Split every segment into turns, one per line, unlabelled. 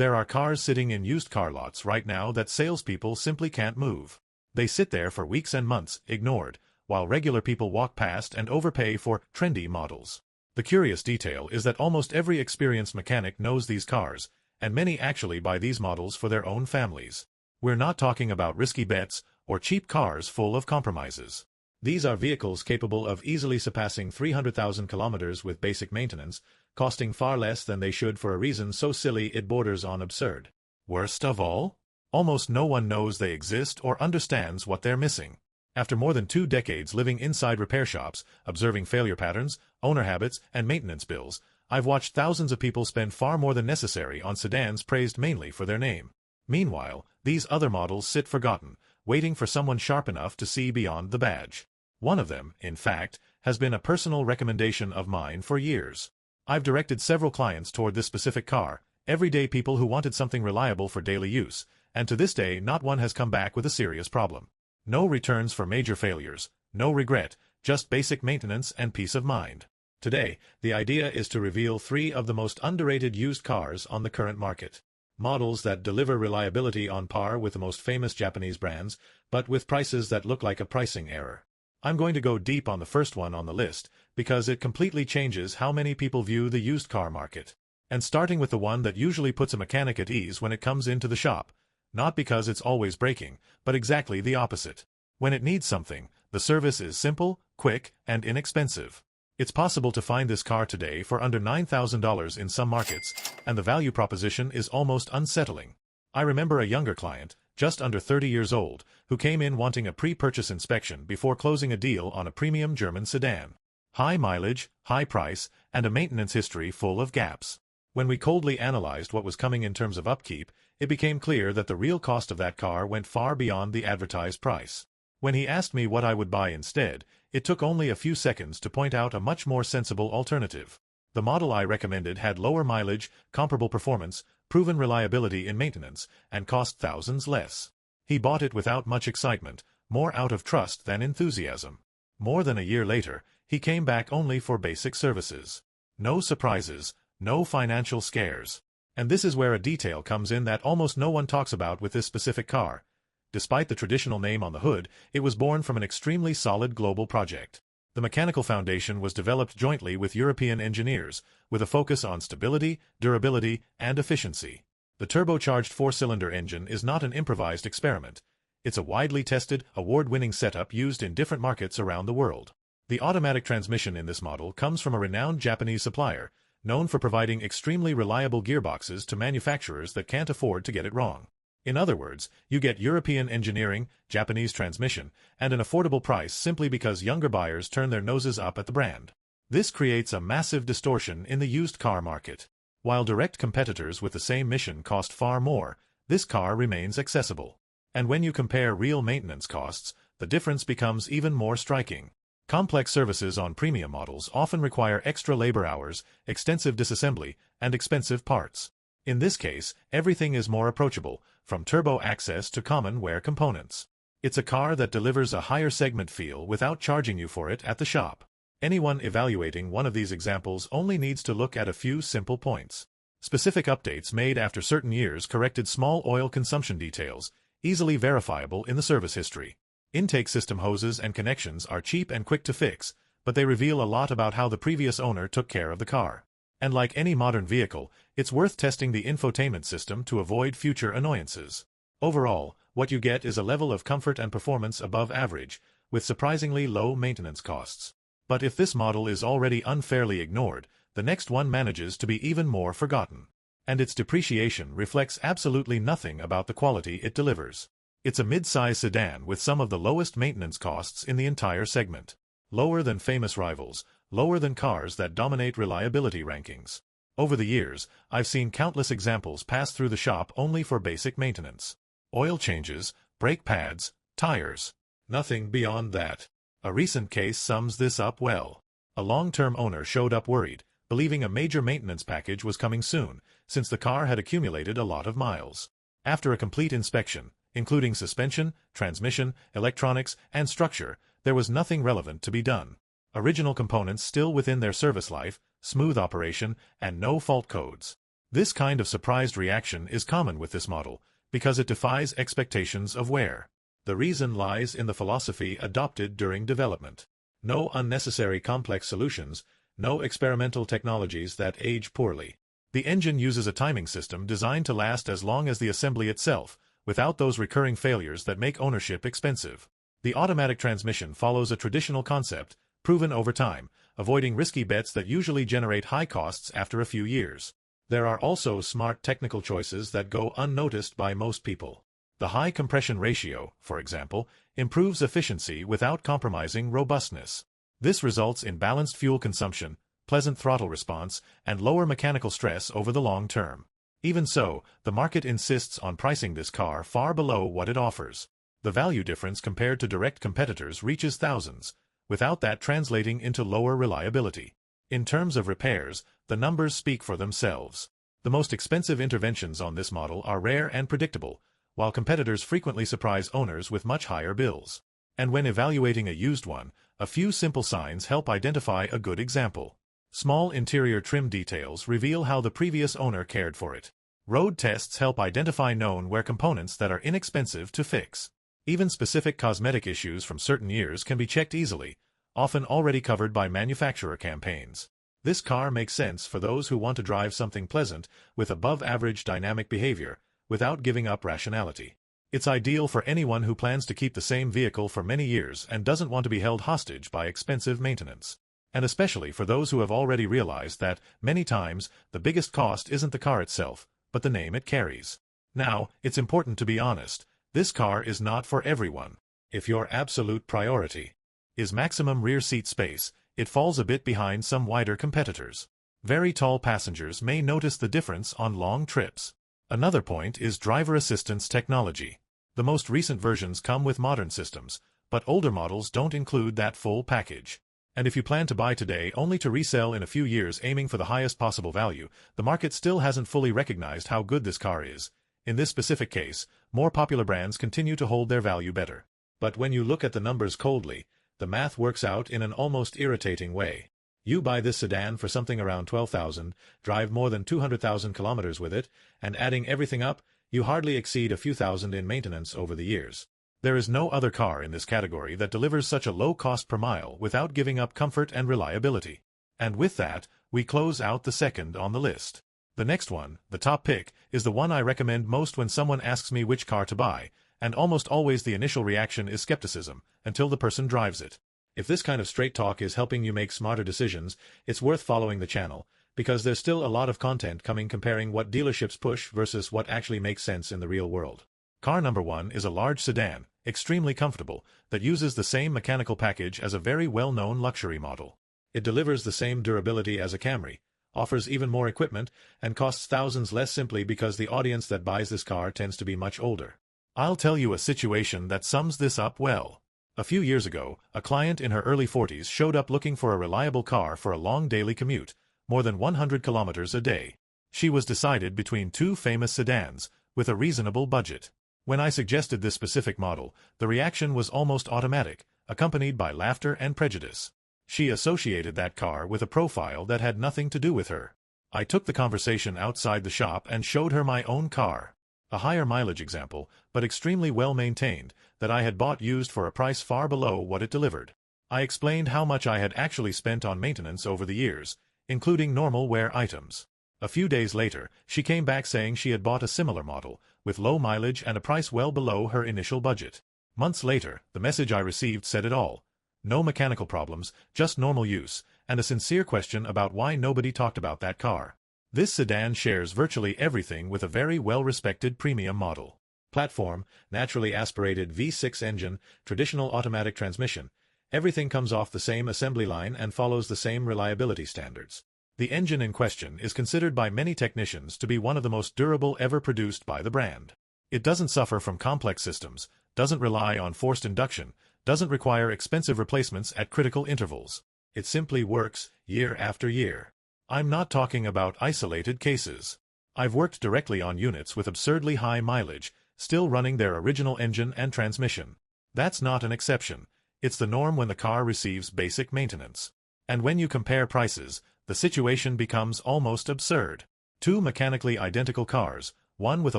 There are cars sitting in used car lots right now that salespeople simply can't move. They sit there for weeks and months, ignored, while regular people walk past and overpay for trendy models. The curious detail is that almost every experienced mechanic knows these cars, and many actually buy these models for their own families. We're not talking about risky bets or cheap cars full of compromises. These are vehicles capable of easily surpassing 300,000 kilometers with basic maintenance, costing far less than they should for a reason so silly it borders on absurd. Worst of all, almost no one knows they exist or understands what they're missing. After more than 2 decades living inside repair shops, observing failure patterns, owner habits, and maintenance bills, I've watched thousands of people spend far more than necessary on sedans praised mainly for their name. Meanwhile, these other models sit forgotten, waiting for someone sharp enough to see beyond the badge. One of them, in fact, has been a personal recommendation of mine for years. I've directed several clients toward this specific car, everyday people who wanted something reliable for daily use, and to this day not one has come back with a serious problem. No returns for major failures, no regret, just basic maintenance and peace of mind. Today, the idea is to reveal 3 of the most underrated used cars on the current market. Models that deliver reliability on par with the most famous Japanese brands, but with prices that look like a pricing error. I'm going to go deep on the first one on the list, because it completely changes how many people view the used car market. And starting with the one that usually puts a mechanic at ease when it comes into the shop. Not because it's always breaking, but exactly the opposite. When it needs something, the service is simple, quick, and inexpensive. It's possible to find this car today for under $9,000 in some markets, and the value proposition is almost unsettling. I remember a younger client, just under 30 years old, who came in wanting a pre-purchase inspection before closing a deal on a premium German sedan. High mileage, high price, and a maintenance history full of gaps. When we coldly analyzed what was coming in terms of upkeep, it became clear that the real cost of that car went far beyond the advertised price. When he asked me what I would buy instead, it took only a few seconds to point out a much more sensible alternative. The model I recommended had lower mileage, comparable performance, proven reliability in maintenance, and cost thousands less. He bought it without much excitement, more out of trust than enthusiasm. More than a year later, he came back only for basic services. No surprises, no financial scares. And this is where a detail comes in that almost no one talks about with this specific car. Despite the traditional name on the hood, it was born from an extremely solid global project. The mechanical foundation was developed jointly with European engineers, with a focus on stability, durability, and efficiency. The turbocharged 4-cylinder engine is not an improvised experiment. It's a widely tested, award-winning setup used in different markets around the world. The automatic transmission in this model comes from a renowned Japanese supplier, known for providing extremely reliable gearboxes to manufacturers that can't afford to get it wrong. In other words, you get European engineering, Japanese transmission, and an affordable price simply because younger buyers turn their noses up at the brand. This creates a massive distortion in the used car market. While direct competitors with the same mission cost far more, this car remains accessible. And when you compare real maintenance costs, the difference becomes even more striking. Complex services on premium models often require extra labor hours, extensive disassembly, and expensive parts. In this case, everything is more approachable, from turbo access to common wear components. It's a car that delivers a higher segment feel without charging you for it at the shop. Anyone evaluating one of these examples only needs to look at a few simple points. Specific updates made after certain years corrected small oil consumption details, easily verifiable in the service history. Intake system hoses and connections are cheap and quick to fix, but they reveal a lot about how the previous owner took care of the car. And like any modern vehicle, it's worth testing the infotainment system to avoid future annoyances. Overall, what you get is a level of comfort and performance above average, with surprisingly low maintenance costs. But if this model is already unfairly ignored, the next one manages to be even more forgotten. And its depreciation reflects absolutely nothing about the quality it delivers. It's a mid-size sedan with some of the lowest maintenance costs in the entire segment. Lower than famous rivals, lower than cars that dominate reliability rankings. Over the years, I've seen countless examples pass through the shop only for basic maintenance. Oil changes, brake pads, tires. Nothing beyond that. A recent case sums this up well. A long-term owner showed up worried, believing a major maintenance package was coming soon, since the car had accumulated a lot of miles. After a complete inspection, including suspension, transmission, electronics, and structure, there was nothing relevant to be done. Original components still within their service life, smooth operation, and no fault codes. This kind of surprised reaction is common with this model, because it defies expectations of wear. The reason lies in the philosophy adopted during development. No unnecessary complex solutions, no experimental technologies that age poorly. The engine uses a timing system designed to last as long as the assembly itself, without those recurring failures that make ownership expensive. The automatic transmission follows a traditional concept, proven over time, avoiding risky bets that usually generate high costs after a few years. There are also smart technical choices that go unnoticed by most people. The high compression ratio, for example, improves efficiency without compromising robustness. This results in balanced fuel consumption, pleasant throttle response, and lower mechanical stress over the long term. Even so, the market insists on pricing this car far below what it offers. The value difference compared to direct competitors reaches thousands, without that translating into lower reliability. In terms of repairs, the numbers speak for themselves. The most expensive interventions on this model are rare and predictable, while competitors frequently surprise owners with much higher bills. And when evaluating a used one, a few simple signs help identify a good example. Small interior trim details reveal how the previous owner cared for it. Road tests help identify known wear components that are inexpensive to fix. Even specific cosmetic issues from certain years can be checked easily, often already covered by manufacturer campaigns. This car makes sense for those who want to drive something pleasant with above-average dynamic behavior, without giving up rationality. It's ideal for anyone who plans to keep the same vehicle for many years and doesn't want to be held hostage by expensive maintenance. And especially for those who have already realized that, many times, the biggest cost isn't the car itself, but the name it carries. Now, it's important to be honest. This car is not for everyone. If your absolute priority is maximum rear seat space, it falls a bit behind some wider competitors. Very tall passengers may notice the difference on long trips. Another point is driver assistance technology. The most recent versions come with modern systems, but older models don't include that full package. And if you plan to buy today only to resell in a few years aiming for the highest possible value, the market still hasn't fully recognized how good this car is. In this specific case, more popular brands continue to hold their value better. But when you look at the numbers coldly, the math works out in an almost irritating way. You buy this sedan for something around $12,000, drive more than 200,000 kilometers with it, and adding everything up, you hardly exceed a few thousand in maintenance over the years. There is no other car in this category that delivers such a low cost per mile without giving up comfort and reliability. And with that, we close out the second on the list. The next one, the top pick, is the one I recommend most when someone asks me which car to buy, and almost always the initial reaction is skepticism, until the person drives it. If this kind of straight talk is helping you make smarter decisions, it's worth following the channel, because there's still a lot of content coming comparing what dealerships push versus what actually makes sense in the real world. Car number one is a large sedan, extremely comfortable, that uses the same mechanical package as a very well-known luxury model. It delivers the same durability as a Camry, offers even more equipment, and costs thousands less simply because the audience that buys this car tends to be much older. I'll tell you a situation that sums this up well. A few years ago, a client in her early 40s showed up looking for a reliable car for a long daily commute, more than 100 kilometers a day. She was decided between two famous sedans, with a reasonable budget. When I suggested this specific model, the reaction was almost automatic, accompanied by laughter and prejudice. She associated that car with a profile that had nothing to do with her. I took the conversation outside the shop and showed her my own car. A higher mileage example, but extremely well maintained, that I had bought used for a price far below what it delivered. I explained how much I had actually spent on maintenance over the years, including normal wear items. A few days later, she came back saying she had bought a similar model, with low mileage and a price well below her initial budget. Months later, the message I received said it all. No mechanical problems, just normal use, and a sincere question about why nobody talked about that car. This sedan shares virtually everything with a very well-respected premium model. Platform, naturally aspirated V6 engine, traditional automatic transmission. Everything comes off the same assembly line and follows the same reliability standards. The engine in question is considered by many technicians to be one of the most durable ever produced by the brand. It doesn't suffer from complex systems, doesn't rely on forced induction, doesn't require expensive replacements at critical intervals. It simply works, year after year. I'm not talking about isolated cases. I've worked directly on units with absurdly high mileage, still running their original engine and transmission. That's not an exception. It's the norm when the car receives basic maintenance. And when you compare prices, the situation becomes almost absurd. Two mechanically identical cars, one with a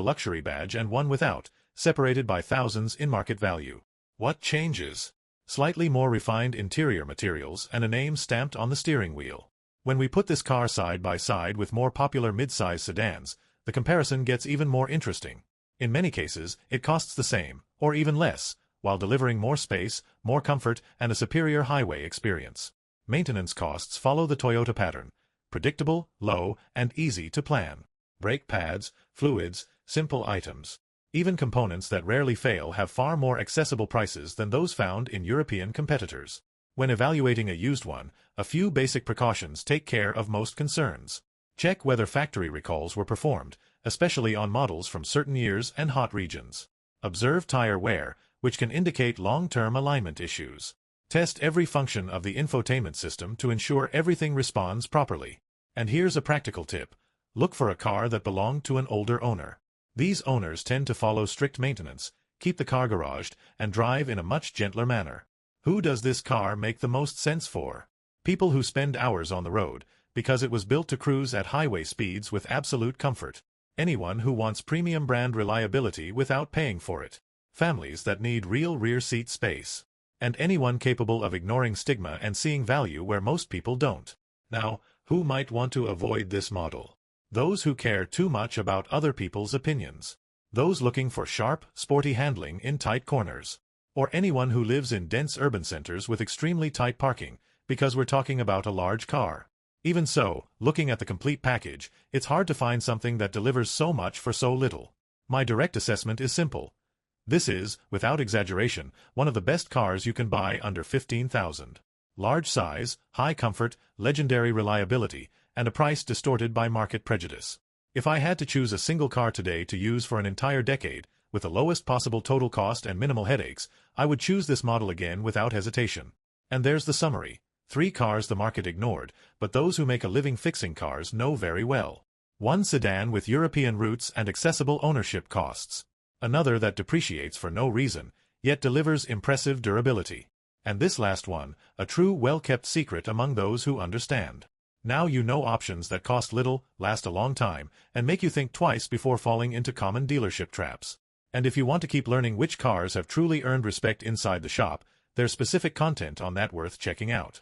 luxury badge and one without, separated by thousands in market value. What changes? Slightly more refined interior materials and a name stamped on the steering wheel. When we put this car side by side with more popular mid-size sedans, the comparison gets even more interesting. In many cases, it costs the same, or even less, while delivering more space, more comfort, and a superior highway experience. Maintenance costs follow the Toyota pattern: predictable, low, and easy to plan. Brake pads, fluids, simple items. Even components that rarely fail have far more accessible prices than those found in European competitors. When evaluating a used one, a few basic precautions take care of most concerns. Check whether factory recalls were performed, especially on models from certain years and hot regions. Observe tire wear, which can indicate long-term alignment issues. Test every function of the infotainment system to ensure everything responds properly. And here's a practical tip: look for a car that belonged to an older owner. These owners tend to follow strict maintenance, keep the car garaged, and drive in a much gentler manner. Who does this car make the most sense for? People who spend hours on the road, because it was built to cruise at highway speeds with absolute comfort. Anyone who wants premium brand reliability without paying for it. Families that need real rear seat space. And anyone capable of ignoring stigma and seeing value where most people don't. Now, who might want to avoid this model? Those who care too much about other people's opinions. Those looking for sharp, sporty handling in tight corners. Or anyone who lives in dense urban centers with extremely tight parking, because we're talking about a large car. Even so, looking at the complete package, it's hard to find something that delivers so much for so little. My direct assessment is simple. This is, without exaggeration, one of the best cars you can buy under $15,000. Large size, high comfort, legendary reliability, and a price distorted by market prejudice. If I had to choose a single car today to use for an entire decade, with the lowest possible total cost and minimal headaches, I would choose this model again without hesitation. And there's the summary. 3 cars the market ignored, but those who make a living fixing cars know very well. One sedan with European roots and accessible ownership costs. Another that depreciates for no reason, yet delivers impressive durability. And this last one, a true well-kept secret among those who understand. Now you know options that cost little, last a long time, and make you think twice before falling into common dealership traps. And if you want to keep learning which cars have truly earned respect inside the shop, there's specific content on that worth checking out.